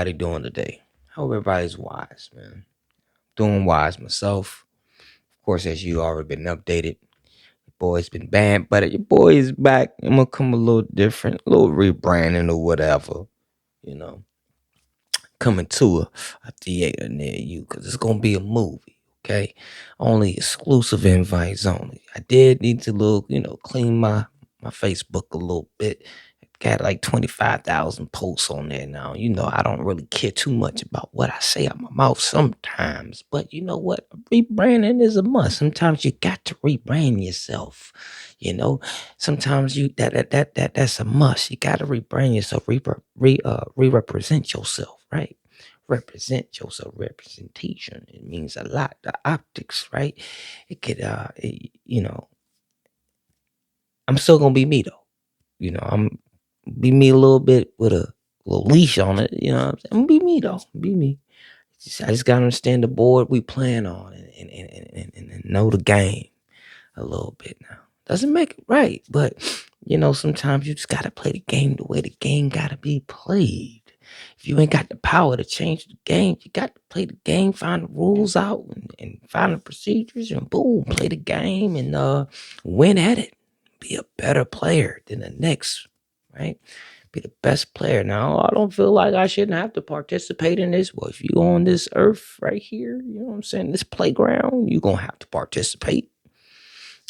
everybody doing today? Hope everybody's wise, man. Doing wise myself. Of course, as you already been updated. Your boy's been banned, but your boy is back. I'm gonna come a little different, a little rebranding or whatever. You know, coming to a theater near you because it's gonna be a movie. Okay, only exclusive invites only. I did need to clean my Facebook a little bit. Got like 25,000 posts on there now. I don't really care too much about what I say out my mouth sometimes, but you know what? Rebranding is a must. Sometimes you got to rebrand yourself. You know, sometimes that's a must. You got to rebrand yourself, re-represent yourself, right? Represent yourself. Representation. It means a lot. The optics, right? It could, I'm still gonna be me though. I'm be me a little bit with a little leash on it. You know what I'm saying? I'm gonna be me though. Be me. I just gotta understand the board we playing on and know the game a little bit now. Doesn't make it right, but sometimes you just gotta play the game the way the game gotta be played. If you ain't got the power to change the game, you got to play the game, find the rules out, and find the procedures, and boom, play the game and win at it. Be a better player than the next, right? Be the best player. Now, I don't feel like I shouldn't have to participate in this. Well, if you on this earth right here, you know what I'm saying, this playground, you're gonna have to participate,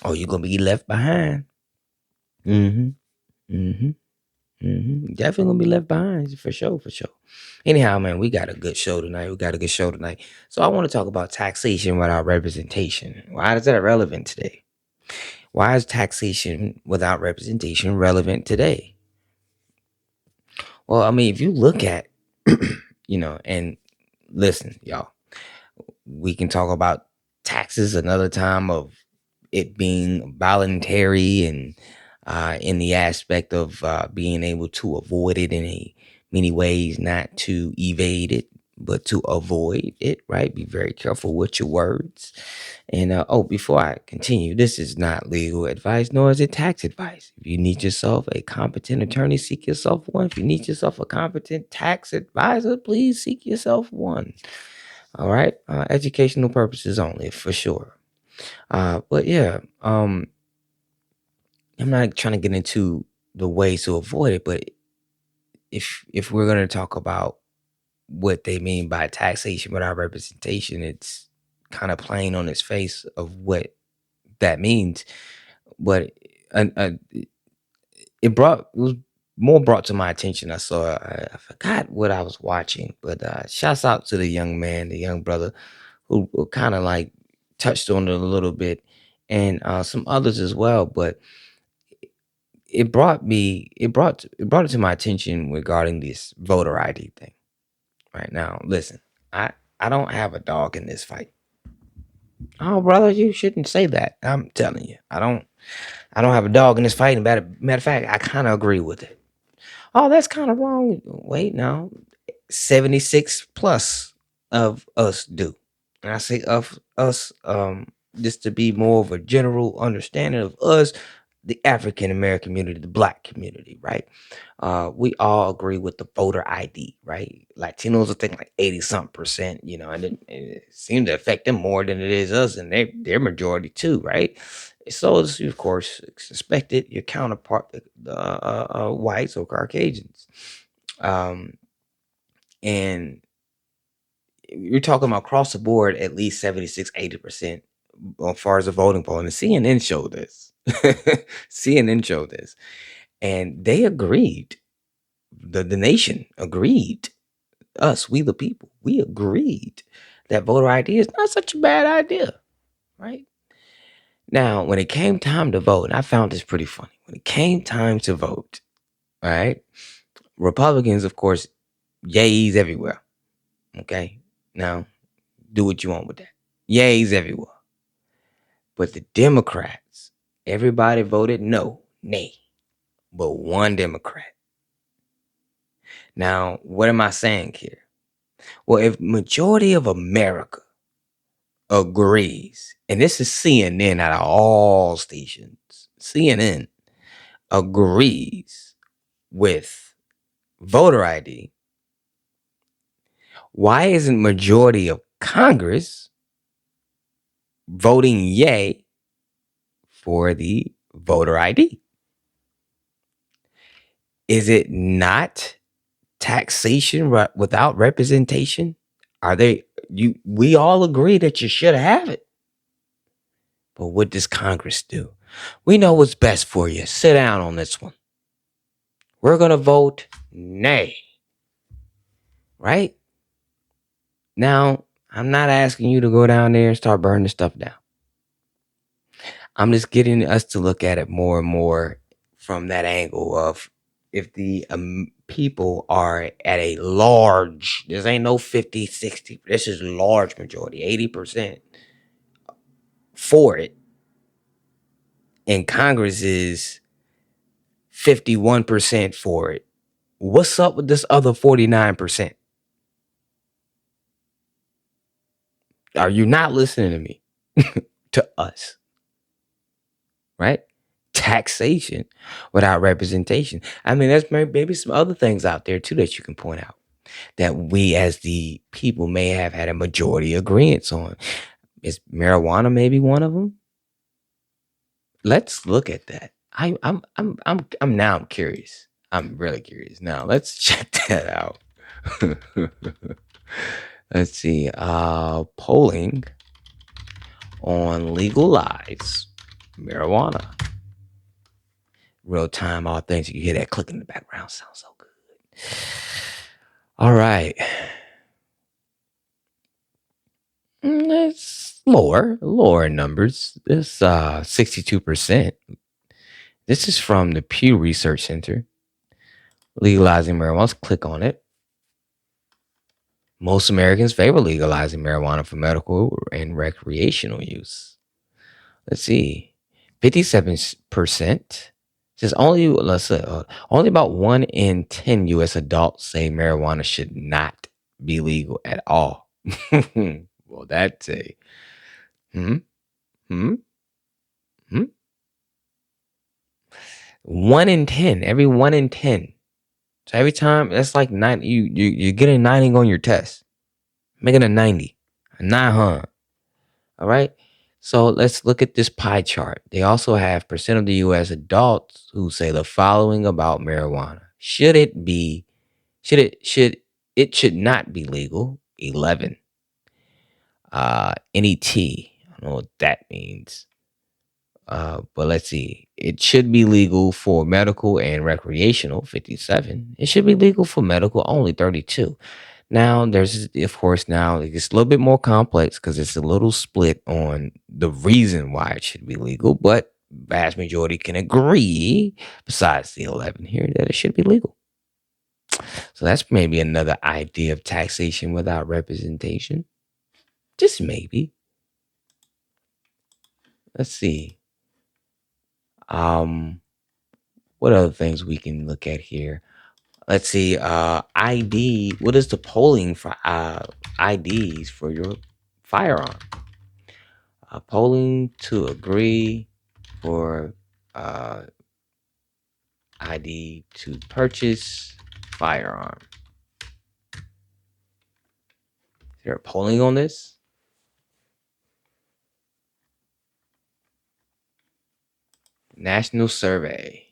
or you're gonna be left behind. Mm-hmm. Mm-hmm. Definitely gonna be left behind for sure, for sure. Anyhow, man, we got a good show tonight. So I want to talk about taxation without representation. Why is that relevant today? Why is taxation without representation relevant today? Well, I mean, if you look at, and listen, y'all, we can talk about taxes another time of it being voluntary and in the aspect of being able to avoid it in many ways, not to evade it, but to avoid it, right? Be very careful with your words. And before I continue, this is not legal advice, nor is it tax advice. If you need yourself a competent attorney, seek yourself one. If you need yourself a competent tax advisor, please seek yourself one. All right, educational purposes only, for sure. But yeah, I'm not trying to get into the ways to avoid it, but if we're gonna talk about what they mean by taxation without representation, it's kind of plain on its face of what that means. But it was more brought to my attention. I forgot what I was watching, but shouts out to the young man, the young brother who kind of like touched on it a little bit, and some others as well. But it brought it to my attention regarding this voter ID thing. Right now, listen, I don't have a dog in this fight. Oh, brother, you shouldn't say that. I'm telling you, I don't have a dog in this fight. And matter of fact, I kind of agree with it. Oh, that's kind of wrong. Wait, no, 76 plus of us do, and I say of us, just to be more of a general understanding of us, the African American community, the Black community, right? We all agree with the voter ID, right? Latinos are thinking like 80 something percent, and it seems to affect them more than it is us, and they're majority too, right? So it's, of course, expected your counterpart, the whites or Caucasians. Um, and you're talking about across the board at least 76, 80% as far as the voting poll. And CNN showed this. CNN showed this. And they agreed. The nation agreed. Us, we the people, we agreed that voter ID is not such a bad idea, right? Now, when it came time to vote, and I found this pretty funny. When it came time to vote, all right, Republicans, of course, yays everywhere. Okay. Now, do what you want with that. Yays everywhere. But the Democrats, everybody voted no, nay, but one Democrat. Now, what am I saying here? Well, if majority of America agrees, and this is CNN out of all stations, CNN agrees with voter ID, Why isn't majority of Congress voting yay for the voter ID? Is it not taxation without representation? Are they you we all agree that you should have it. But what does Congress do? We know what's best for you. Sit down on this one. We're going to vote nay. Right? Now, I'm not asking you to go down there and start burning stuff down. I'm just getting us to look at it more and more from that angle of if the people are at a large, this ain't no 50, 60, this is large majority, 80% for it. And Congress is 51% for it. What's up with this other 49%? Are you not listening to me? To us, right? Taxation without representation. I mean, there's maybe some other things out there too that you can point out that we as the people may have had a majority agreement on. Is marijuana maybe one of them? Let's look at that. I'm now I'm curious. I'm really curious. Now let's check that out. Let's see. Polling on legalize marijuana. Real time, all things. You hear that click in the background. Sounds so good. All right. It's lower numbers. This 62%. This is from the Pew Research Center. Legalizing marijuana. Let's click on it. Most Americans favor legalizing marijuana for medical and recreational use. Let's see. 57% says only about 1 in 10 U.S. adults say marijuana should not be legal at all. Well, that's a hmm, hmm, hmm. 1 in 10, every 1 in 10. So every time that's like 9, you're getting 90 on your test, making a 90, a 900. All right. So let's look at this pie chart. They also have percent of the U.S. adults who say the following about marijuana: should it should not be legal? 11. NET. I don't know what that means. But let's see. It should be legal for medical and recreational, 57. It should be legal for medical, only 32. Now, there's, of course, now it gets a little bit more complex because it's a little split on the reason why it should be legal, but vast majority can agree, besides the 11 here, that it should be legal. So that's maybe another idea of taxation without representation. Just maybe. Let's see. What other things we can look at here? Let's see. ID. What is the polling for IDs for your firearm? Polling to agree for ID to purchase firearm. Is there a polling on this? National survey.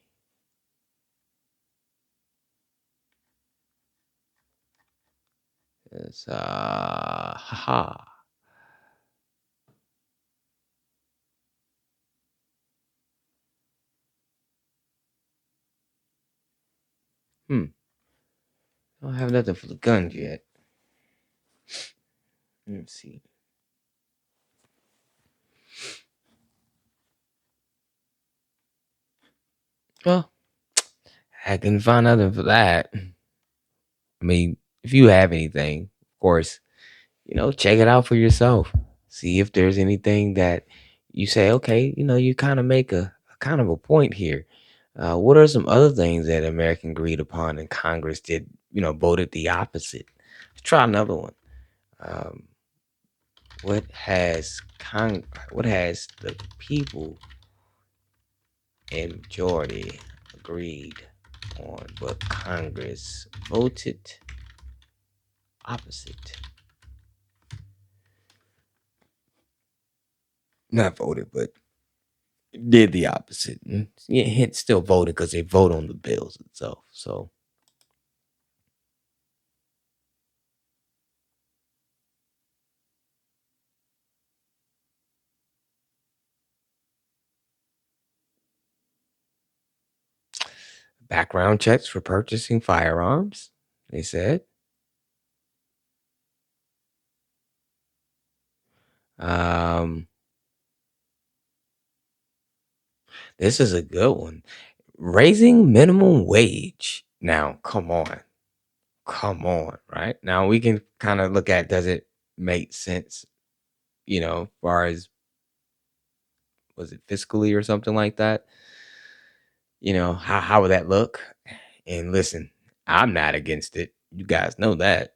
It's haha. I don't have nothing for the guns yet. Let's see. Well, I can find nothing for that. I mean, if you have anything, of course, check it out for yourself. See if there's anything that you say, okay, you kind of make a kind of a point here. What are some other things that America agreed upon and Congress did, voted the opposite? Let's try another one. Um, what has the people and majority agreed on, but Congress voted Opposite. Not voted, but did the opposite. Yeah, hence still voted because they vote on the bills itself. So background checks for purchasing firearms, they said. Um, this is a good one. Raising minimum wage. Now, come on. Come on, right? Now we can kind of look at, does it make sense, as far as, was it fiscally or something like that? How would that look? And listen, I'm not against it. You guys know that.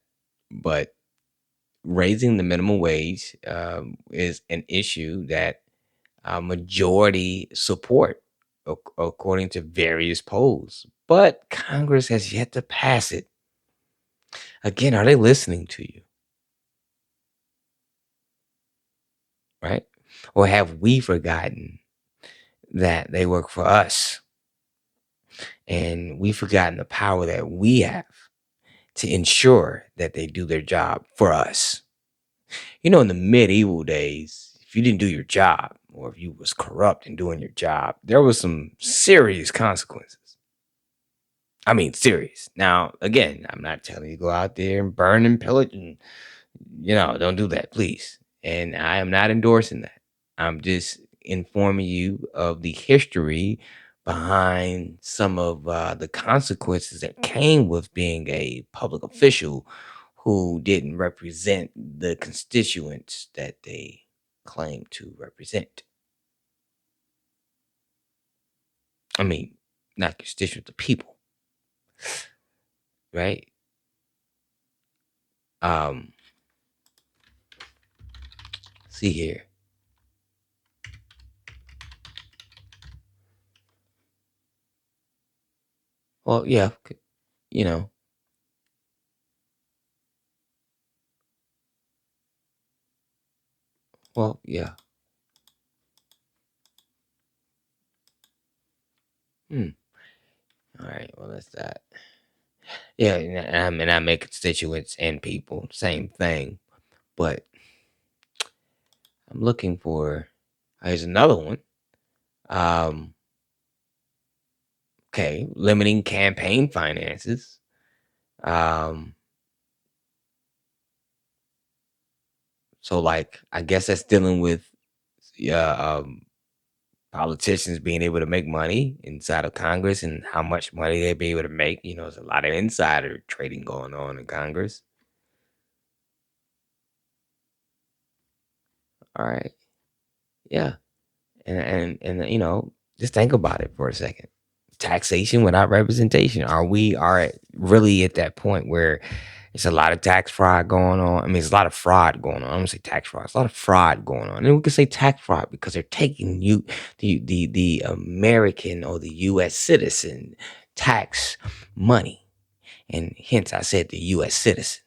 But raising the minimum wage is an issue that majority support, according to various polls. But Congress has yet to pass it. Again, are they listening to you? Right? Or have we forgotten that they work for us? And we've forgotten the power that we have to ensure that they do their job for us. In the medieval days, if you didn't do your job or if you was corrupt in doing your job, there was some serious consequences. I mean, serious. Now, again, I'm not telling you to go out there and burn and pillage and, don't do that, please. And I am not endorsing that. I'm just informing you of the history behind some of the consequences that came with being a public official who didn't represent the constituents that they claim to represent. I mean, not constituents, the people, right? Um, see here. Well, yeah, you know, well, yeah. Hmm. All right. Well, that's that. Yeah, and I make constituents and people same thing, but I'm looking for. Here's another one. Um, okay, limiting campaign finances. Um, so like I guess that's dealing with yeah, politicians being able to make money inside of Congress and how much money they be able to make. There's a lot of insider trading going on in Congress. All right, yeah, and just think about it for a second. Taxation without representation. Are really at that point where it's a lot of tax fraud going on? I mean, it's a lot of fraud going on. I'm gonna say tax fraud. It's a lot of fraud going on, and we can say tax fraud because they're taking you the American or the U.S. citizen tax money, and hence I said the U.S. citizen.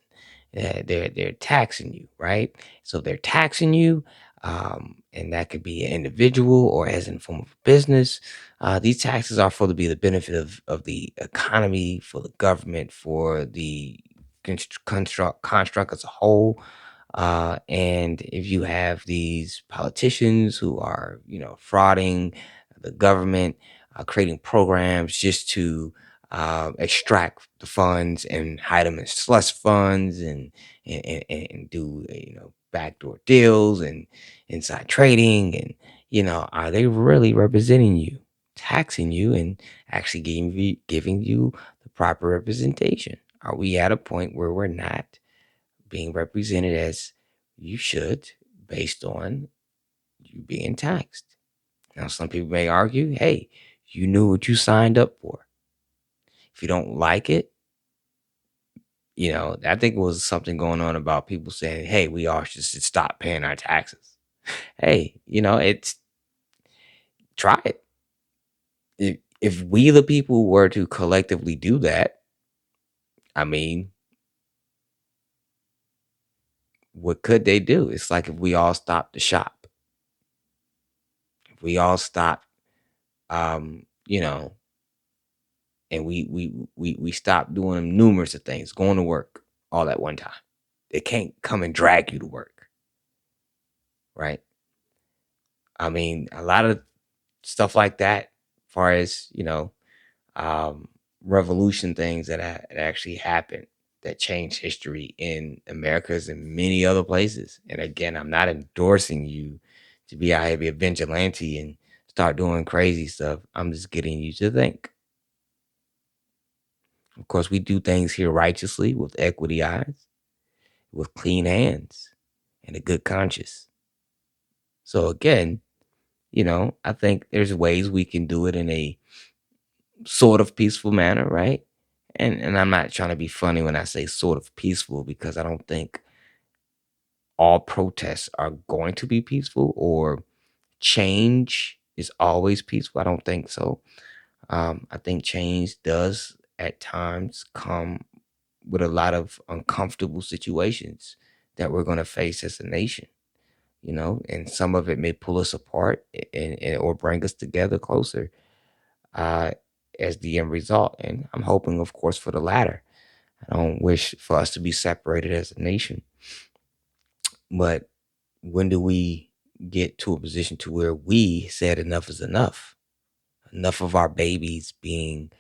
They're taxing you, right? So they're taxing you, and that could be an individual or as in the form of a business. These taxes are for to be the benefit of the economy, for the government, for the construct as a whole. And if you have these politicians who are, frauding the government, creating programs just to extract the funds and hide them in slush funds and do backdoor deals and inside trading and are they really representing you, taxing you, and actually giving you the proper representation? Are we at a point where we're not being represented as you should based on you being taxed? Now, some people may argue, hey, you knew what you signed up for. If you don't like it, I think it was something going on about people saying, hey, we all should stop paying our taxes. Hey, it's try it. If we, the people, were to collectively do that, I mean, what could they do? It's like if we all stopped to shop, if we all stopped, you know, and we stopped doing numerous of things, going to work all at one time. They can't come and drag you to work, right? I mean, a lot of stuff like that, far as um, revolution things that actually happened that changed history in Americas and many other places. And again, I'm not endorsing you to be out here be a vigilante and start doing crazy stuff. I'm just getting you to think. Of course, we do things here righteously with equity eyes, with clean hands, and a good conscience. So again, I think there's ways we can do it in a sort of peaceful manner, right? And I'm not trying to be funny when I say sort of peaceful because I don't think all protests are going to be peaceful or change is always peaceful. I don't think so. I think change does at times come with a lot of uncomfortable situations that we're going to face as a nation, and some of it may pull us apart and or bring us together closer uh, as the end result. And I'm hoping, of course, for the latter. I don't wish for us to be separated as a nation. But when do we get to a position to where we said enough is enough? Enough of our babies being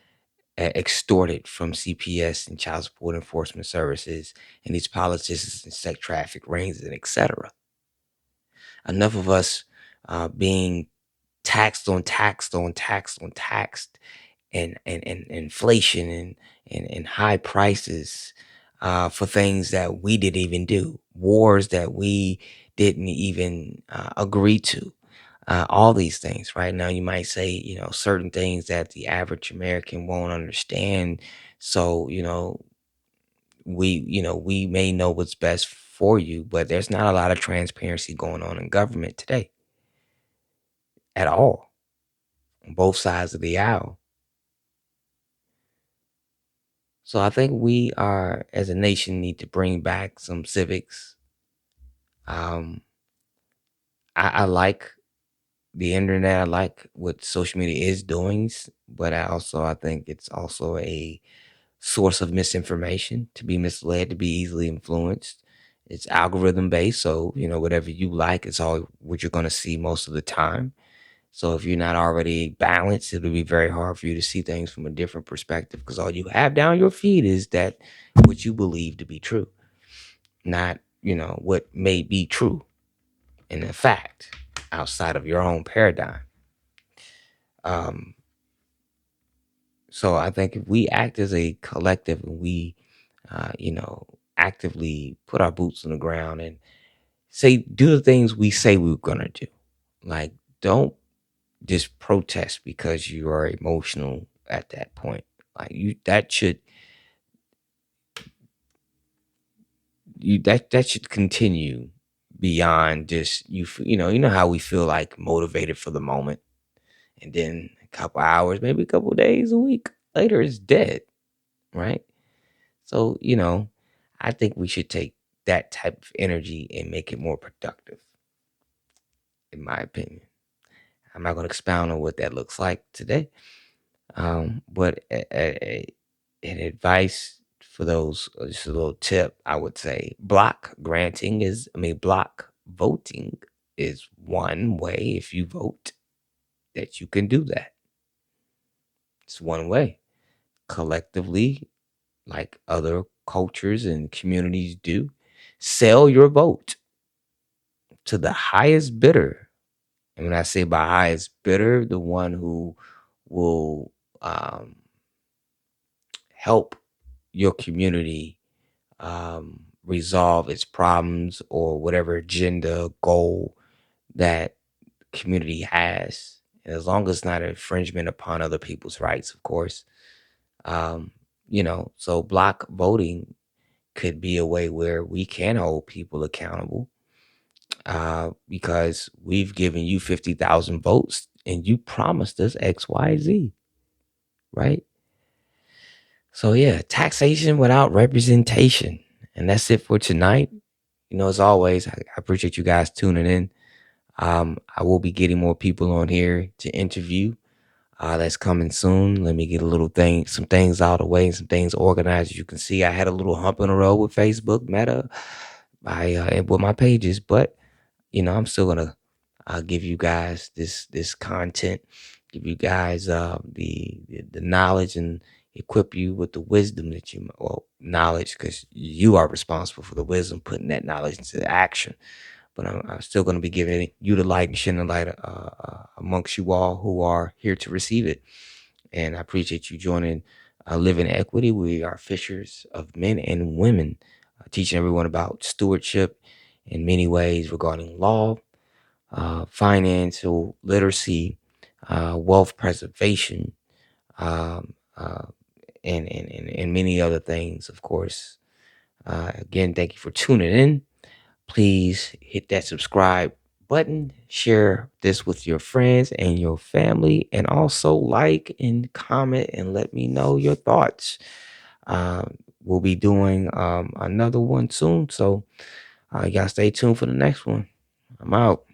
extorted from CPS and child support enforcement services and these politicians and sex traffic rings and etc. Enough of us being taxed on taxed on taxed on taxed and inflation and high prices for things that we didn't even do, wars that we didn't even agree to. All these things, right? Now, you might say, certain things that the average American won't understand. So, we may know what's best for you, but there's not a lot of transparency going on in government today at all, on both sides of the aisle. So I think we are, as a nation, need to bring back some civics. Um, I like the internet. I like what social media is doing, but I think it's also a source of misinformation, to be misled, to be easily influenced. It's algorithm based, so whatever you like is all what you're going to see most of the time. So if you're not already balanced, it'll be very hard for you to see things from a different perspective because all you have down your feed is that what you believe to be true, not what may be true in a fact outside of your own paradigm. Um, so I think if we act as a collective and we, actively put our boots on the ground and say do the things we say we're gonna do, like don't just protest because you are emotional at that point. Like that should continue beyond just you know how we feel like motivated for the moment and then a couple hours, maybe a couple days, a week later it's dead, right? So I think we should take that type of energy and make it more productive, in my opinion. I'm not going to expound on what that looks like today. But an advice for those, just a little tip, I would say block voting is one way. If you vote, that you can do that. It's one way. Collectively, like other cultures and communities do, sell your vote to the highest bidder. And when I say by highest bidder, the one who will um, help your community resolve its problems or whatever agenda goal that community has. And as long as it's not an infringement upon other people's rights, of course. Um, so block voting could be a way where we can hold people accountable because we've given you 50,000 votes and you promised us XYZ, right? So, yeah, taxation without representation. And that's it for tonight. as always, I appreciate you guys tuning in. I will be getting more people on here to interview. That's coming soon. Let me get some things out of the way, and some things organized. As you can see, I had a little hump in the road with Facebook, Meta, and with my pages, but I'm still gonna give you guys this content, give you guys the knowledge, and equip you with the wisdom that knowledge, because you are responsible for the wisdom, putting that knowledge into action. But I'm still going to be giving you the light and shining the light amongst you all who are here to receive it. And I appreciate you joining Living Equity. We are fishers of men and women, teaching everyone about stewardship in many ways regarding law, financial literacy, wealth preservation, um, and many other things, of course. Again, thank you for tuning in. Please hit that subscribe button, share this with your friends and your family, and also like and comment and let me know your thoughts. We'll be doing another one soon, so you gotta stay tuned for the next one. I'm out.